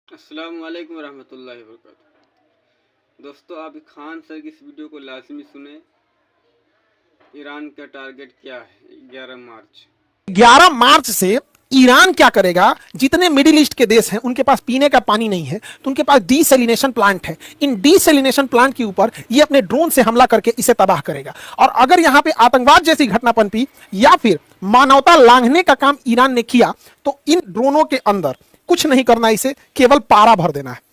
अस्सलाम वालेकुम रहमतुल्लाहि वबरकातुहू। दोस्तों, आप खान सर की इस वीडियो को लाजमी सुने। ईरान का टारगेट क्या है 11 मार्च? 11 मार्च से ईरान क्या करेगा? जितने मिडिल ईस्ट के देश हैं उनके पास पीने का पानी नहीं है, तो उनके पास डीसैलिनेशन प्लांट है। इन डीसैलिनेशन प्लांट के ऊपर ये अपने ड्रोन से हमला करके इसे तबाह करेगा। और अगर यहां पे आतंकवाद जैसी घटना पनपी या फिर मानवता लांघने का काम ईरान ने किया, तो इन ड्रोनों के अंदर कुछ नहीं करना, इसे केवल पारा भर देना है।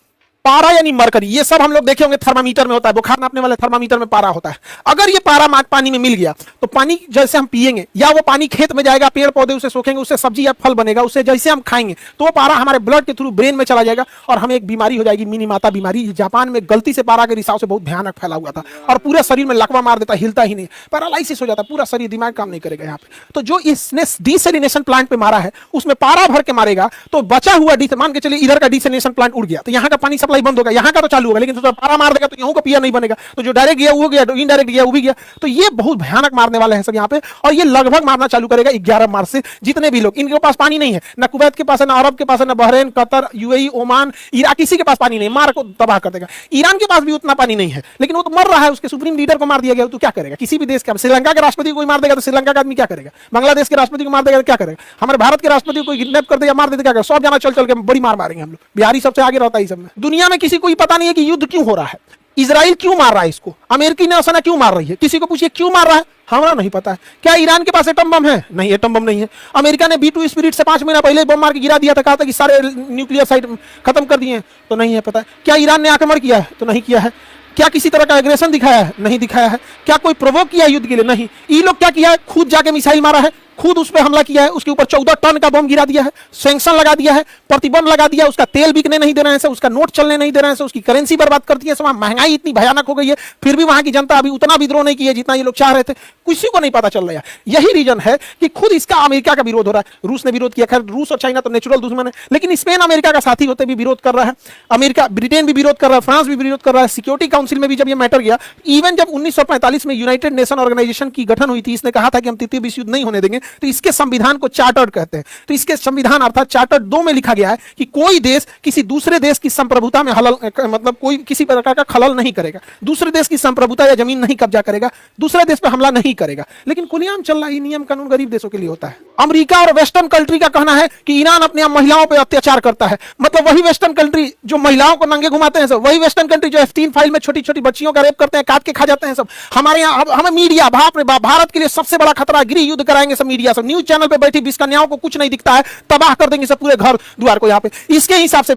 पारा यानी मरकरी, ये सब हम लोग देखे होंगे थर्मामीटर में होता है, बुखार नापने वाले थर्मामीटर में पारा होता है। अगर ये पारा पानी में मिल गया तो पानी जैसे हम पिएंगे या वो पानी खेत में जाएगा, पेड़ पौधे उसे सोखेंगे, उससे सब्जी या फल बनेगा, उसे जैसे हम खाएंगे तो वो पारा हमारे ब्लड के थ्रू ब्रेन में चला जाएगा और हमें एक बीमारी हो जाएगी, मिनीमाता बीमारी। जापान में गलती से पारा के रिसाव से बहुत भयानक फैला हुआ था और पूरे शरीर में लकवा मार देता, हिलता ही नहीं, पैरालाइसिस हो जाता, पूरा शरीर, दिमाग काम नहीं करेगा यहाँ पे। तो जो इसने डीसैलिनेशन प्लांट पे मारा है उसमें पारा भर के मारेगा तो बचा हुआ मान के चलिए इधर का डीसैलिनेशन प्लांट उड़ गया तो यहाँ का पानी सप्लाई बंद होगा, यहाँ का तो चालू होगा, लेकिन तो पारा मार देगा तो यहाँ का पिया नहीं बनेगा। तो जो डायरेक्ट गया वो गया, इनडायरेक्ट गया वो भी गया। तो ये बहुत भयानक मारने वाले हैं सब यहाँ पे, और ये लगभग मारना चालू करेगा 11 मार्च से। जितने भी लोग, इनके पास पानी नहीं है, ना कुवैत के पास है, ना अरब के पास है, ना Bahrain, Qatar, UAE, Oman, Iraq, किसी के पास पानी नहीं, मार को तबाह कर देगा। ईरान के पास भी उतना पानी नहीं है, लेकिन वो तो मर रहा है, उसके सुप्रीम लीडर को मार दिया गया, तो क्या करेगा? किसी भी देश का, श्रीलंका के राष्ट्रपति को मार देगा तो श्रीलंका का आदमी क्या करेगा? बांग्लादेश के राष्ट्रपति को मार देगा तो क्या करेगा? हमारे भारत के राष्ट्रपति को किडनैप कर देगा, मार देगा, क्या करेगा? सब जाना चल चल के बड़ी मार मारेंगे हम लोग। बिहारी सबसे आगे रहता है इस सब में। दुनिया में किसी को पता नहीं है कि युद्ध क्यों हो रहा है, इजराइल क्यों मार रहा है इसको, अमेरिकी नौसेना क्यों मार रही है, किसी को पूछिए क्यों मार रहा है, हमारा नहीं पता है। क्या ईरान के पास एटम बम है? नहीं, एटम बम नहीं है। अमेरिका ने B2 स्पिरिट से 5 महीना पहले बम मार के गिरा दिया था, कहा था कि सारे न्यूक्लियर साइट खत्म कर दिए हैं, तो नहीं है पता है। क्या ईरान ने आक्रमण किया है? तो नहीं किया है। क्या किसी तरह का एग्रेशन दिखाया है? नहीं दिखाया है। क्या कोई प्रोवोक किया युद्ध के लिए? नहीं। ये लोग क्या किया है? खुद जाके मिसाइल मारा है, खुद उस पर हमला किया है, उसके ऊपर 14 टन का बम गिरा दिया है, सैंक्शन लगा दिया है, प्रतिबंध लगा दिया, उसका तेल बिकने नहीं दे रहे हैं, उसका नोट चलने नहीं दे रहे हैं, उसकी करेंसी बर्बाद कर दी है। वहां महंगाई इतनी भयानक हो गई है, फिर भी वहां की जनता अभी उतना विद्रोह नहीं की है जितना ये लोग चाह रहे थे। किसी को नहीं पता चल रहा है। यही रीजन है कि खुद इसका अमेरिका का विरोध हो रहा है। रूस ने विरोध किया, खैर रूस और चाइना तो नेचुरल दुश्मन है, लेकिन स्पेन अमेरिका का साथी होते भी विरोध कर रहा है, अमेरिका, ब्रिटेन भी विरोध कर रहा है, फ्रांस भी विरोध कर रहा है। सिक्योरिटी काउंसिल में भी जब यह मैटर गया, इवन जब 1945 में यूनाइटेड नेशन ऑर्गेनाइजेशन की गठन हुई थी, इसने कहा था कि हम तृतीय विश्व युद्ध नहीं होने देंगे, तो इसके संविधान को चार्टर्ड कहते हैं। तो इसके संविधान अर्थात चार्टर 2 में लिखा गया है कि कोई देश किसी दूसरे देश की संप्रभुता में मतलब कोई किसी प्रकार का खलल नहीं करेगा, दूसरे देश की संप्रभुता या जमीन नहीं कब्जा करेगा, दूसरे देश पर हमला नहीं करेगा। लेकिन खुलेआम चल रहा है, नियम कानून गरीब देशों के लिए होता है। अमेरिका और वेस्टर्न कंट्री का कहना है कि ईरान अपने महिलाओं पर अत्याचार करता है। मतलब वही वेस्टर्न कंट्री जो महिलाओं को नंगे घुमाते हैं सब, वही वेस्टर्न कंट्री जो F3 फाइल में छोटी छोटी बच्चियों का रेप करते हैं, काट के खा जाते हैं सब। हमारे यहाँ हमें मीडिया, बाप रे बाप, भारत के लिए सबसे बड़ा खतरा, गृह युद्ध कराएंगे सब मीडिया, सब न्यूज चैनल पे बैठी 20 कन्याओं को कुछ नहीं दिखता है, तबाह कर देंगे सब पूरे घर द्वार को यहाँ पे। इसके हिसाब से